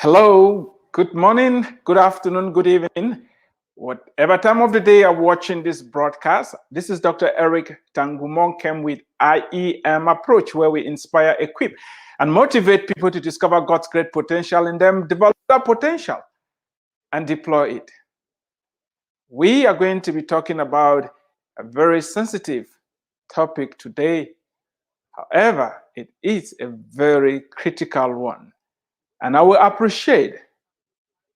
Hello, good morning, good afternoon, good evening. Whatever time of the day you're watching this broadcast, this is Dr. Eric Tangumonkem with IEM Approach, where we inspire, equip, and motivate people to discover God's great potential in them, develop that potential, and deploy it. We are going to be talking about a very sensitive topic today. However, it is a very critical one. And I will appreciate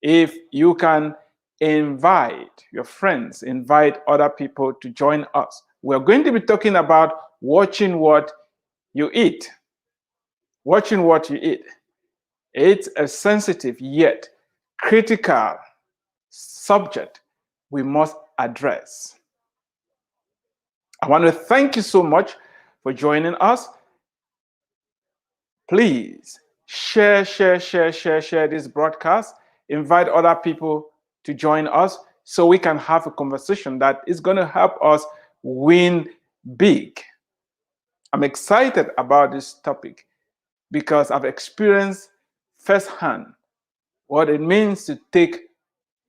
if you can invite your friends, invite other people to join us. We're going to be talking about watching what you eat. Watching what you eat. It's a sensitive yet critical subject we must address. I want to thank you so much for joining us. Please share this broadcast. Invite other people to join us so we can have a conversation that is going to help us win big. I'm excited about this topic because I've experienced firsthand what it means to take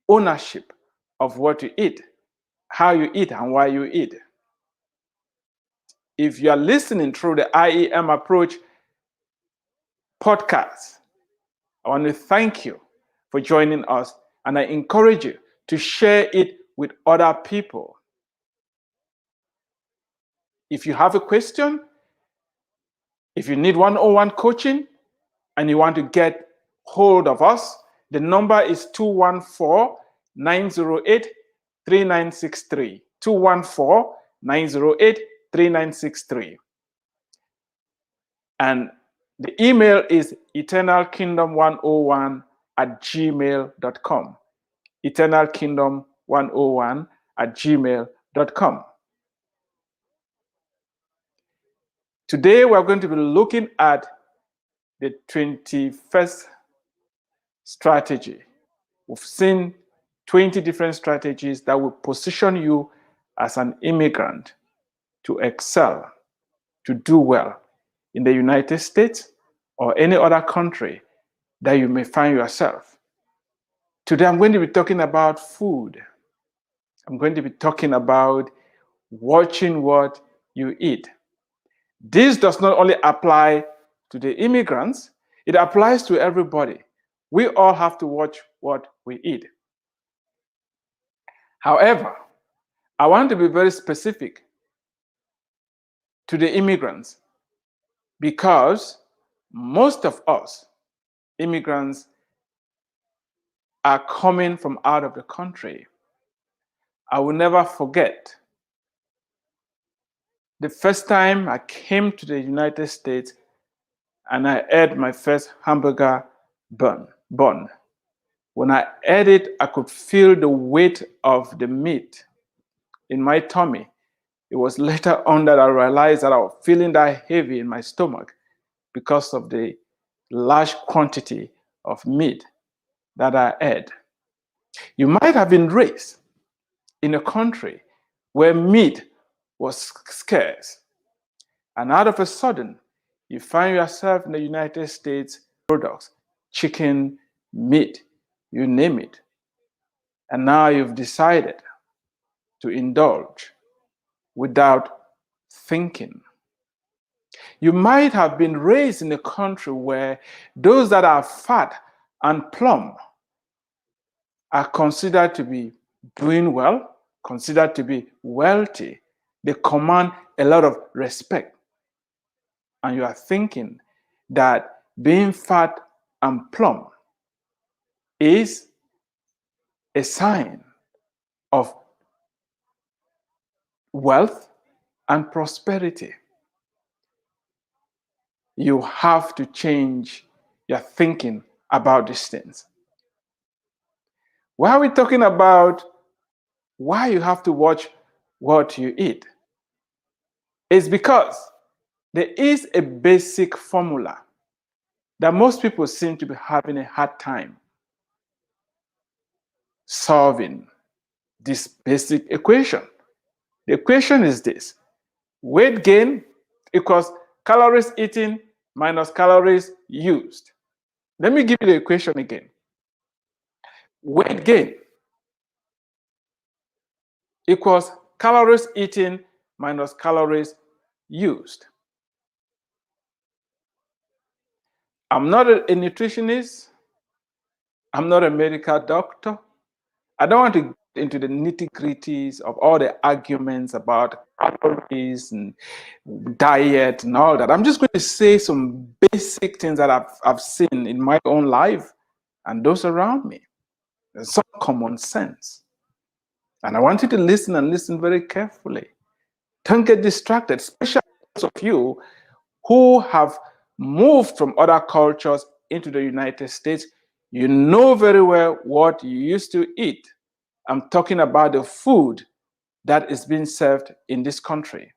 ownership of what you eat, how you eat, and why you eat. If you are listening through the IEM Approach podcast, I want to thank you for joining us, and I encourage you to share it with other people. If you have a question, if you need one-on-one coaching, and you want to get hold of us, the number is 214-908-3963. 214-908-3963. And the email is eternalkingdom101@gmail.com. eternalkingdom101@gmail.com. Today we're going to be looking at the 21st strategy. We've seen 20 different strategies that will position you as an immigrant to excel, to do well in the United States or any other country that you may find yourself. Today I'm going to be talking about food. I'm going to be talking about watching what you eat. This does not only apply to the immigrants, it applies to everybody. We all have to watch what we eat. However, I want to be very specific to the immigrants because most of us immigrants are coming from out of the country. I will never forget the first time I came to the United States and I ate my first hamburger bun. When I ate it, I could feel the weight of the meat in my tummy. It was later on that I realized that I was feeling that heavy in my stomach because of the large quantity of meat that I ate. You might have been raised in a country where meat was scarce, and out of a sudden, you find yourself in the United States, products, chicken, meat, you name it. And now you've decided to indulge without thinking. You might have been raised in a country where those that are fat and plump are considered to be doing well, considered to be wealthy. They command a lot of respect. And you are thinking that being fat and plump is a sign of wealth and prosperity. You have to change your thinking about these things. Why are we talking about why you have to watch what you eat? It's because there is a basic formula that most people seem to be having a hard time solving this basic equation. The equation is this: weight gain equals calories eaten minus calories used. Let me give you the equation again. Weight gain equals calories eaten minus calories used. I'm not a nutritionist. I'm not a medical doctor. I don't want to get into the nitty-gritties of all the arguments about calories and diet and all that. I'm just going to say some basic things that I've seen in my own life and those around me. There's some common sense. And I want you to listen and listen very carefully. Don't get distracted, especially those of you who have moved from other cultures into the United States. You know very well what you used to eat. I'm talking about the food that is being served in this country.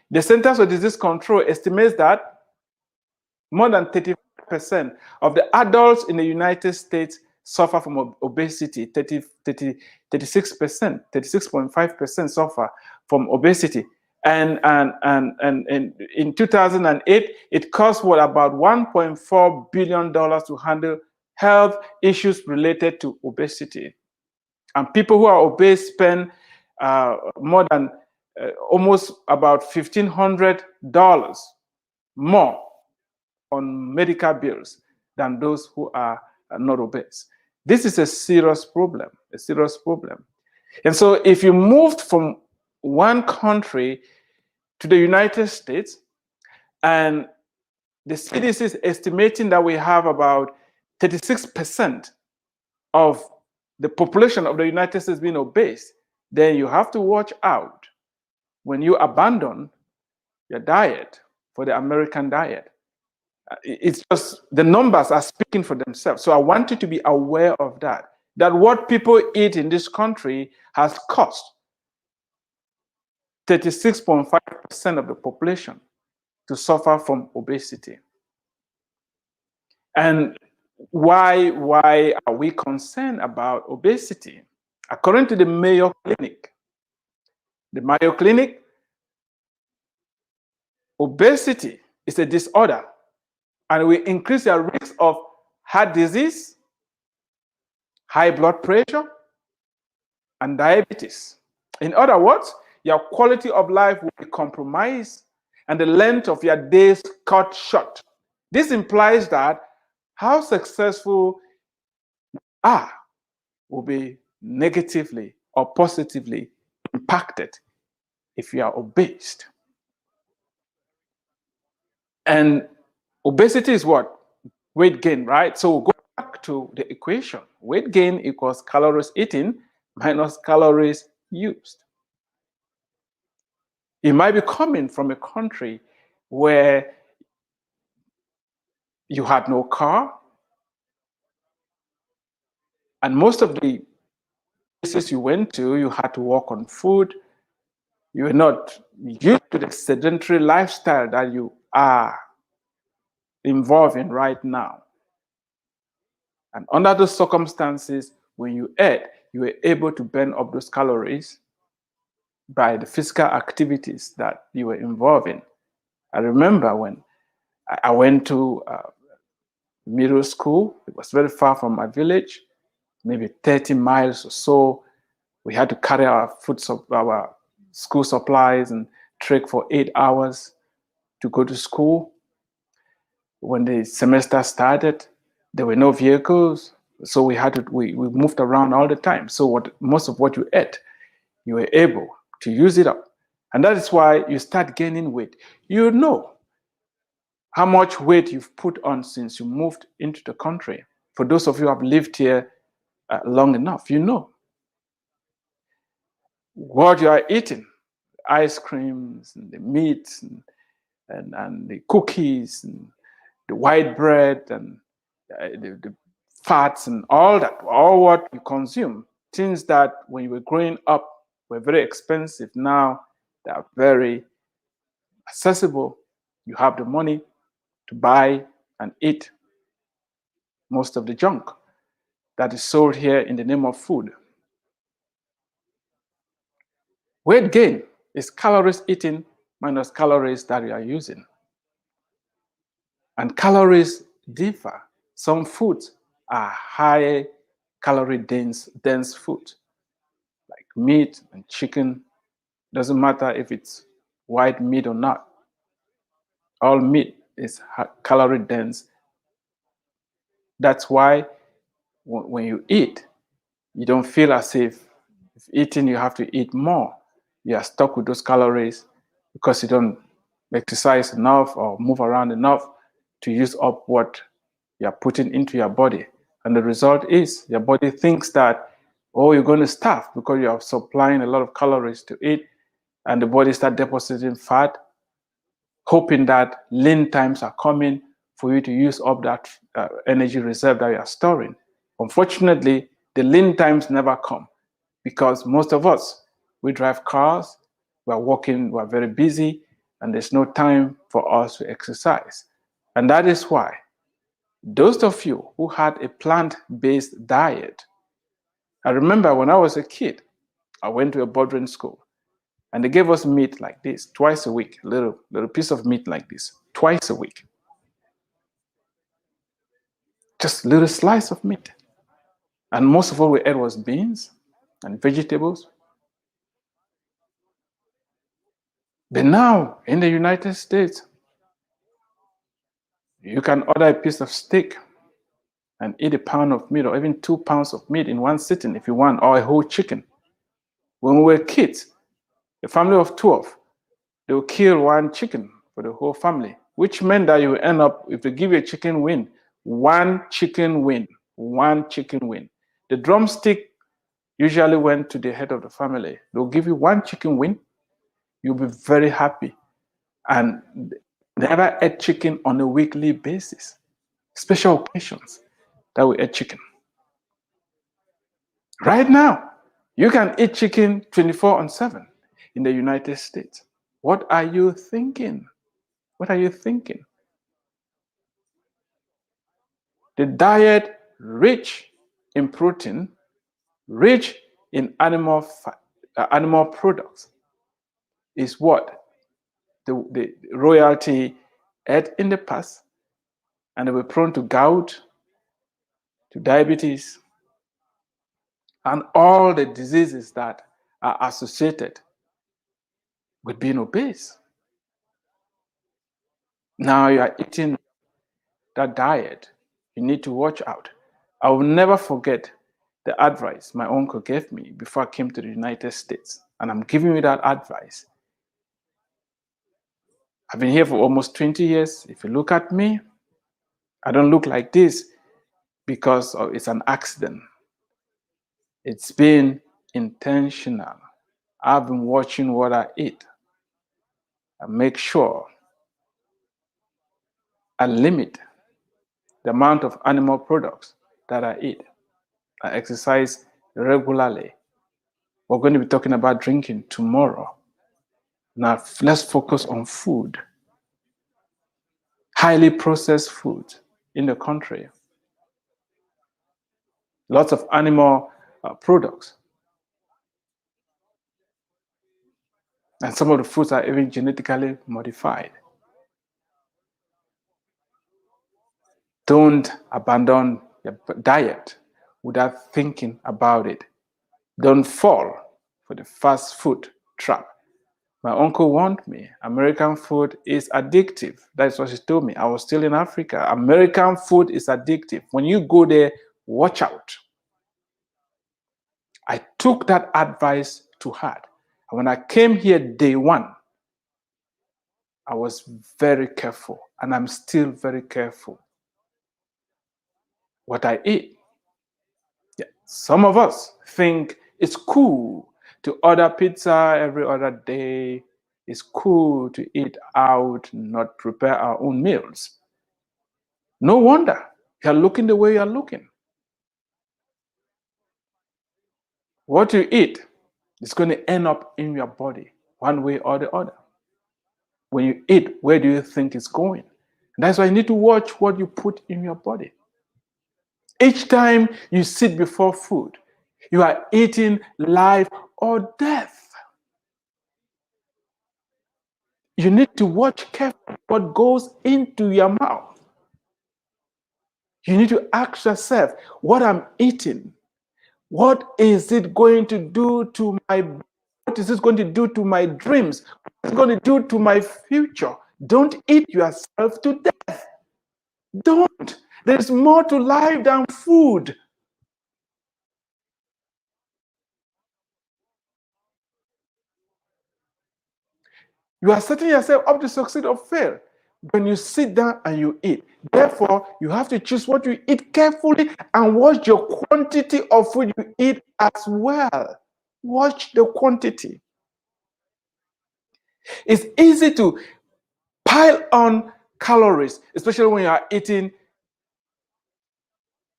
The Centers for Disease Control estimates that more than 35% of the adults in the United States suffer from obesity. 36%, 36.5% suffer from obesity. And in 2008, it cost about $1.4 billion to handle health issues related to obesity. And people who are obese spend more than almost about $1,500 more on medical bills than those who are not obese. This is a serious problem, a serious problem. And so if you moved from one country to the United States, and the CDC is estimating that we have about 36% of the population of the United States being obese, then you have to watch out when you abandon your diet for the American diet. It's just the numbers are speaking for themselves. So I want you to be aware of that, that what people eat in this country has cost 36.5% of the population to suffer from obesity. And why are we concerned about obesity? According to the Mayo Clinic, obesity is a disorder and will increase your risk of heart disease, high blood pressure, and diabetes. In other words, your quality of life will be compromised and the length of your days cut short. This implies that how successful you are will be negatively or positively impacted if you are obese. And obesity is what? Weight gain, right? So we'll go back to the equation. Weight gain equals calories eaten minus calories used. You might be coming from a country where you had no car, and most of the places you went to, you had to walk on foot. You were not used to the sedentary lifestyle that you are involved in right now. And under those circumstances, when you ate, you were able to burn up those calories by the physical activities that you were involved in. I remember when I went to middle school, it was very far from my village, maybe 30 miles or so. We had to carry our our school supplies and trek for 8 hours to go to school. When the semester started, there were no vehicles, so we moved around all the time. So most of what you ate, you were able to use it up. And that is why you start gaining weight. You know how much weight you've put on since you moved into the country. For those of you who have lived here long enough, you know what you are eating. Ice creams and the meats and the cookies and the white bread and the fats and all that, all what you consume. Things that when you were growing up were very expensive. Now they are very accessible. You have the money to buy and eat most of the junk that is sold here in the name of food. Weight gain is calories eaten minus calories that you are using. And calories differ. Some foods are high calorie dense food, like meat and chicken. Doesn't matter if it's white meat or not. All meat is calorie dense. That's why when you eat, you don't feel as if eating you have to eat more. You are stuck with those calories because you don't exercise enough or move around enough to use up what you are putting into your body. And the result is your body thinks that, oh, you're going to starve because you are supplying a lot of calories to eat, and the body start depositing fat, hoping that lean times are coming for you to use up that energy reserve that you are storing. Unfortunately, the lean times never come because most of us, we drive cars, we're working, we're very busy, and there's no time for us to exercise. And that is why those of you who had a plant-based diet, I remember when I was a kid, I went to a boarding school and they gave us meat like this twice a week, little piece of meat like this twice a week. Just a little slice of meat. And most of what we ate was beans and vegetables. But now in the United States, you can order a piece of steak and eat a pound of meat or even 2 pounds of meat in one sitting if you want, or a whole chicken. When we were kids, a family of 12, they will kill one chicken for the whole family, which meant that you will end up, if they give you a chicken wing, one chicken wing. The drumstick usually went to the head of the family. They'll give you one chicken wing. You'll be very happy. And never ate chicken on a weekly basis. Special occasions that we eat chicken. Right now, you can eat chicken 24/7 in the United States. What are you thinking? What are you thinking? The diet rich in protein, rich in animal products is what the royalty ate in the past, and they were prone to gout, to diabetes, and all the diseases that are associated with being obese. Now you are eating that diet, you need to watch out. I will never forget the advice my uncle gave me before I came to the United States. And I'm giving you that advice. I've been here for almost 20 years. If you look at me, I don't look like this because it's an accident. It's been intentional. I've been watching what I eat. I make sure I limit the amount of animal products that I eat. I exercise regularly. We're going to be talking about drinking tomorrow. Now, let's focus on food. Highly processed food in the country. Lots of animal products. And some of the foods are even genetically modified. Don't abandon your diet without thinking about it. Don't fall for the fast food trap. My uncle warned me, American food is addictive. That's what he told me. I was still in Africa. American food is addictive. When you go there, watch out. I took that advice to heart. And when I came here day one, I was very careful, and I'm still very careful what I eat. Yeah. Some of us think it's cool to order pizza every other day. It's cool to eat out, not prepare our own meals. No wonder you're looking the way you're looking. What you eat is going to end up in your body one way or the other. When you eat, where do you think it's going? And that's why you need to watch what you put in your body. Each time you sit before food, you are eating life or death. You need to watch carefully what goes into your mouth. You need to ask yourself, what I'm eating, what is it going to do to what is this going to do to my dreams? What is it going to do to my future? Don't eat yourself to death. Don't. There's more to life than food. You are setting yourself up to succeed or fail when you sit down and you eat. Therefore, you have to choose what you eat carefully and watch your quantity of food you eat as well. Watch the quantity. It's easy to pile on calories, especially when you are eating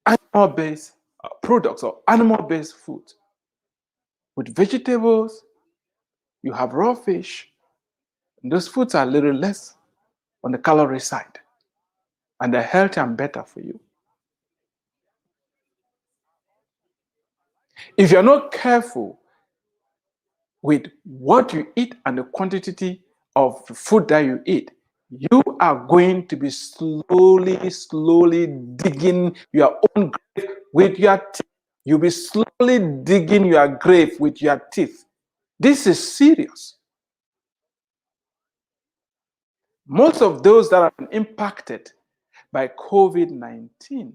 animal-based products or animal-based food. With vegetables, you have raw fish, and those foods are a little less on the calorie side, and they're healthier and better for you. If you're not careful with what you eat and the quantity of food that you eat, you are going to be slowly digging your own grave with your teeth. You'll be slowly digging your grave with your teeth. This is serious. Most of those that have been impacted by COVID-19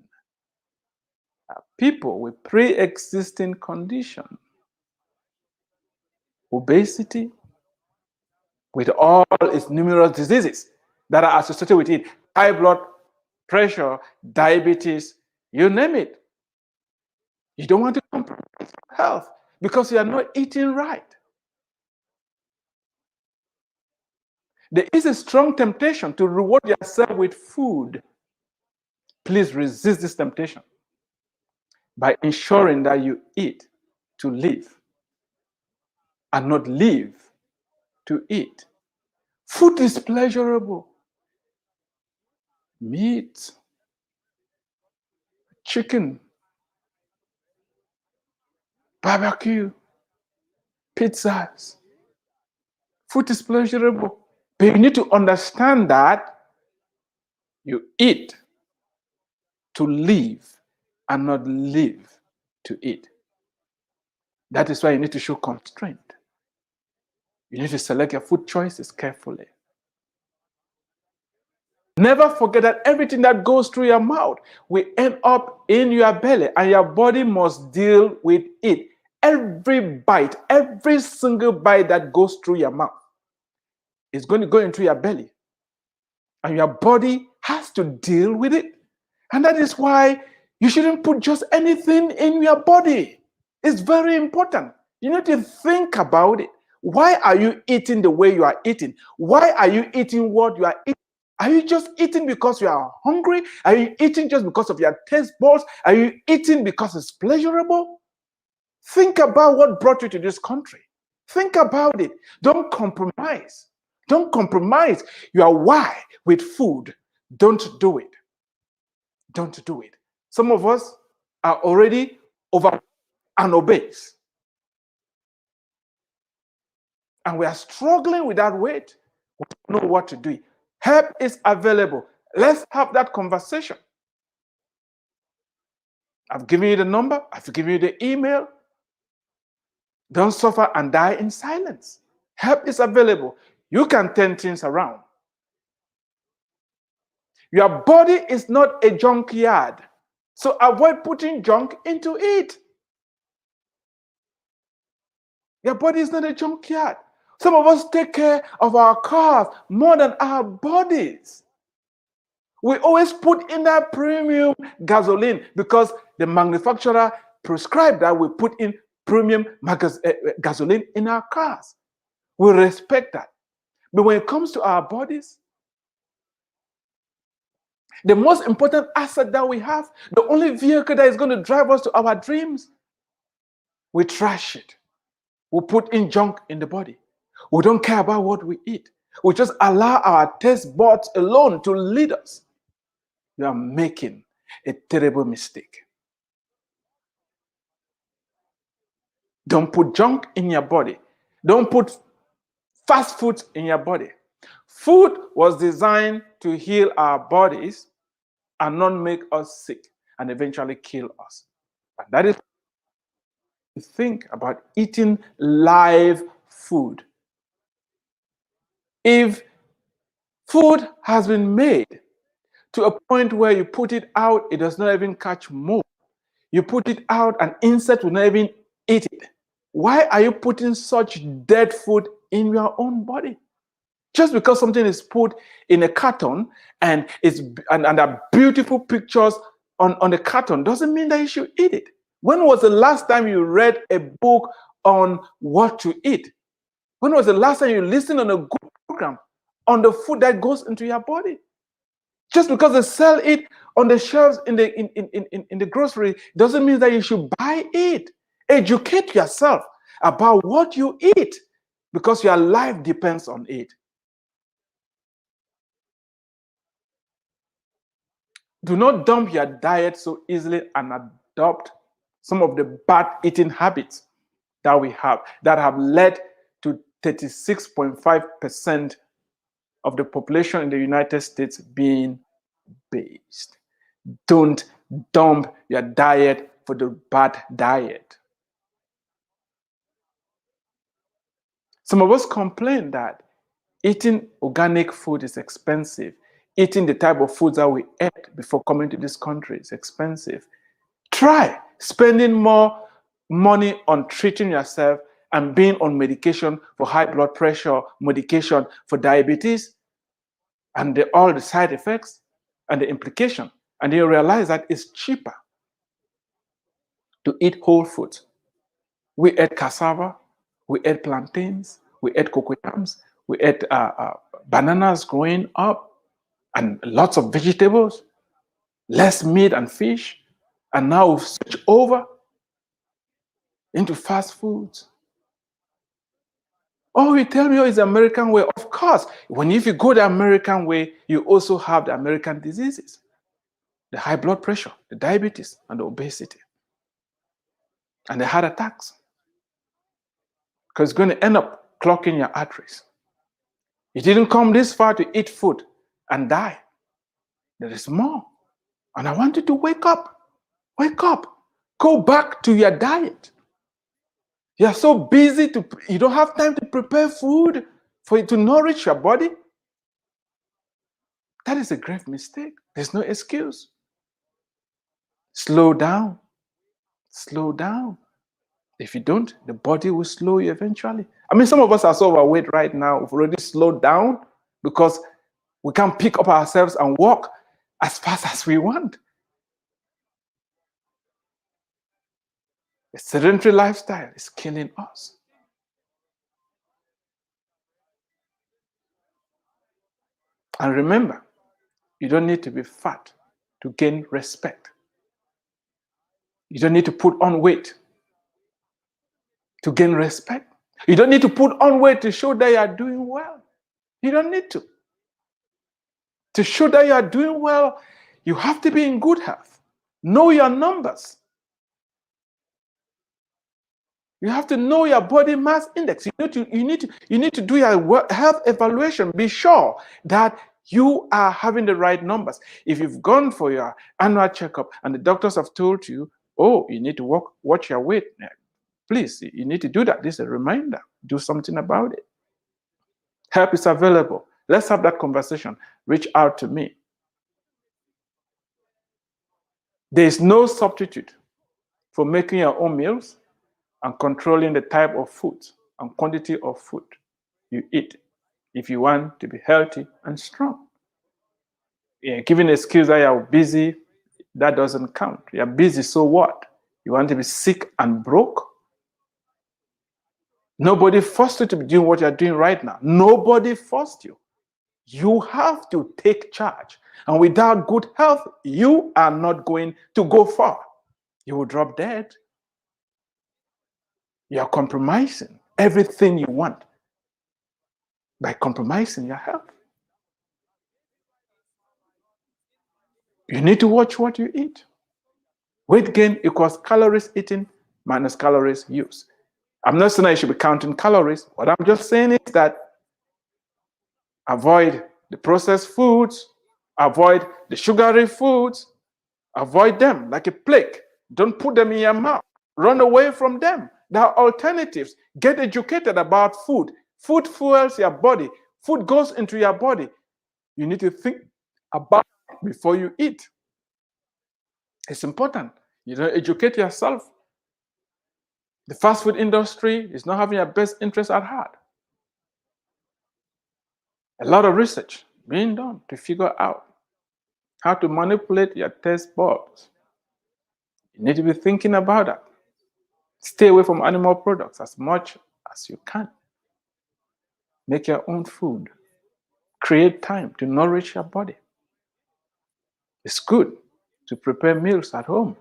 are people with pre-existing conditions, obesity, with all its numerous diseases that are associated with it, high blood pressure, diabetes, you name it. You don't want to compromise health because you are not eating right. There is a strong temptation to reward yourself with food. Please resist this temptation by ensuring that you eat to live and not live to eat. Food is pleasurable. Meat, chicken, barbecue, pizzas. Food is pleasurable. But you need to understand that you eat to live and not live to eat. That is why you need to show constraint. You need to select your food choices carefully. Never forget that everything that goes through your mouth will end up in your belly, and your body must deal with it. Every bite, every single bite that goes through your mouth is going to go into your belly, and your body has to deal with it. And that is why you shouldn't put just anything in your body. It's very important. You need to think about it. Why are you eating the way you are eating? Why are you eating what you are eating? Are you just eating because you are hungry? Are you eating just because of your taste buds? Are you eating because it's pleasurable? Think about what brought you to this country. Think about it. Don't compromise. Don't compromise your why with food. Don't do it. Don't do it. Some of us are already over and obese, and we are struggling with that weight. We don't know what to do. Help is available. Let's have that conversation. I've given you the number. I've given you the email. Don't suffer and die in silence. Help is available. You can turn things around. Your body is not a junkyard, so avoid putting junk into it. Your body is not a junkyard. Some of us take care of our cars more than our bodies. We always put in that premium gasoline because the manufacturer prescribed that we put in premium gasoline in our cars. We respect that. But when it comes to our bodies, the most important asset that we have, the only vehicle that is going to drive us to our dreams, we trash it. We put in junk in the body. We don't care about what we eat. We just allow our taste buds alone to lead us. You are making a terrible mistake. Don't put junk in your body. Don't put fast food in your body. Food was designed to heal our bodies and not make us sick and eventually kill us. And that is to think about eating live food. If food has been made to a point where you put it out, it does not even catch mold. You put it out, an insect will not even eat it. Why are you putting such dead food in your own body? Just because something is put in a carton and are beautiful pictures on the carton doesn't mean that you should eat it. When was the last time you read a book on what to eat? When was the last time you listened on a good program on the food that goes into your body? Just because they sell it on the shelves in the grocery doesn't mean that you should buy it. Educate yourself about what you eat because your life depends on it. Do not dump your diet so easily and adopt some of the bad eating habits that we have that have led to 36.5% of the population in the United States being based. Don't dump your diet for the bad diet. Some of us complain that eating organic food is expensive. Eating the type of foods that we ate before coming to this country is expensive. Try spending more money on treating yourself and being on medication for high blood pressure, medication for diabetes, and all the side effects and the implication. And you realize that it's cheaper to eat whole foods. We ate cassava, we ate plantains, we ate cocoyams, we ate bananas growing up, and lots of vegetables, less meat and fish. And now we've switched over into fast foods. Oh, you tell me, oh, it's the American way. Of course, if you go the American way, you also have the American diseases, the high blood pressure, the diabetes, and the obesity, and the heart attacks. Because it's going to end up clogging your arteries. You didn't come this far to eat food and die. There is more. And I want you to wake up. Wake up. Go back to your diet. You're so busy, you don't have time to prepare food for it to nourish your body. That is a grave mistake. There's no excuse. Slow down. Slow down. If you don't, the body will slow you eventually. I mean, some of us are so overweight right now. We've already slowed down because we can't pick up ourselves and walk as fast as we want. The sedentary lifestyle is killing us. And remember, you don't need to be fat to gain respect. You don't need to put on weight to gain respect. You don't need to put on weight to show that you are doing well. You don't need to. To show that you are doing well, you have to be in good health. Know your numbers. You have to know your body mass index. You need to do your health evaluation. Be sure that you are having the right numbers. If you've gone for your annual checkup and the doctors have told you, oh, you need to watch your weight, please, you need to do that. This is a reminder. Do something about it. Help is available. Let's have that conversation. Reach out to me. There is no substitute for making your own meals and controlling the type of food and quantity of food you eat if you want to be healthy and strong. Giving an excuse that you're busy, that doesn't count. You're busy, so what? You want to be sick and broke? Nobody forced you to be doing what you're doing right now. Nobody forced you. You have to take charge. And without good health, you are not going to go far. You will drop dead. You're compromising everything you want by compromising your health. You need to watch what you eat. Weight gain equals calories eaten minus calories used. I'm not saying I should be counting calories. What I'm just saying is that avoid the processed foods, Avoid the sugary foods. Avoid them like a plague. Don't put them in your mouth. Run away from them. There are alternatives. Get educated about food. Food fuels your body. Food goes into your body. You need to think about it before you eat. It's important. You don't educate yourself. The fast food industry is not having your best interest at heart. A lot of research being done to figure out how to manipulate your taste buds. You need to be thinking about that. Stay away from animal products as much as you can. Make your own food. Create time to nourish your body. It's good to prepare meals at home.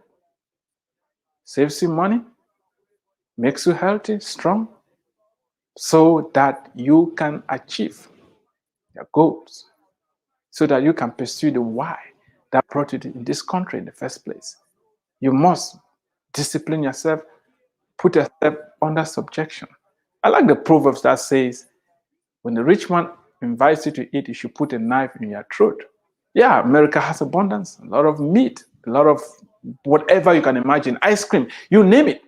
Saves you money, makes you healthy, strong, so that you can achieve your goals, so that you can pursue the why that brought you in this country in the first place. You must discipline yourself, put yourself under subjection. I like the Proverbs that says, when the rich man invites you to eat, you should put a knife in your throat. Yeah, America has abundance, a lot of meat, a lot of whatever you can imagine, ice cream, you name it.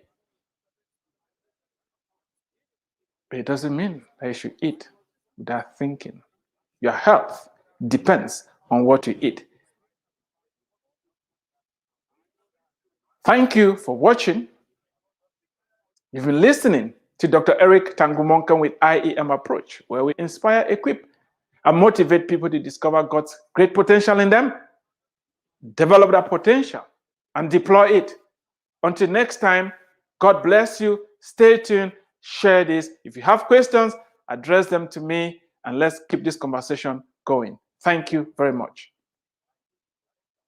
But it doesn't mean that you should eat without thinking. Your health depends on what you eat. Thank you for watching. You've been listening to Dr. Eric Tangumonkan with IEM Approach, where we inspire, equip, and motivate people to discover God's great potential in them, develop that potential, and deploy it. Until next time, God bless you. Stay tuned. Share this. If you have questions, address them to me, and let's keep this conversation going. Thank you very much.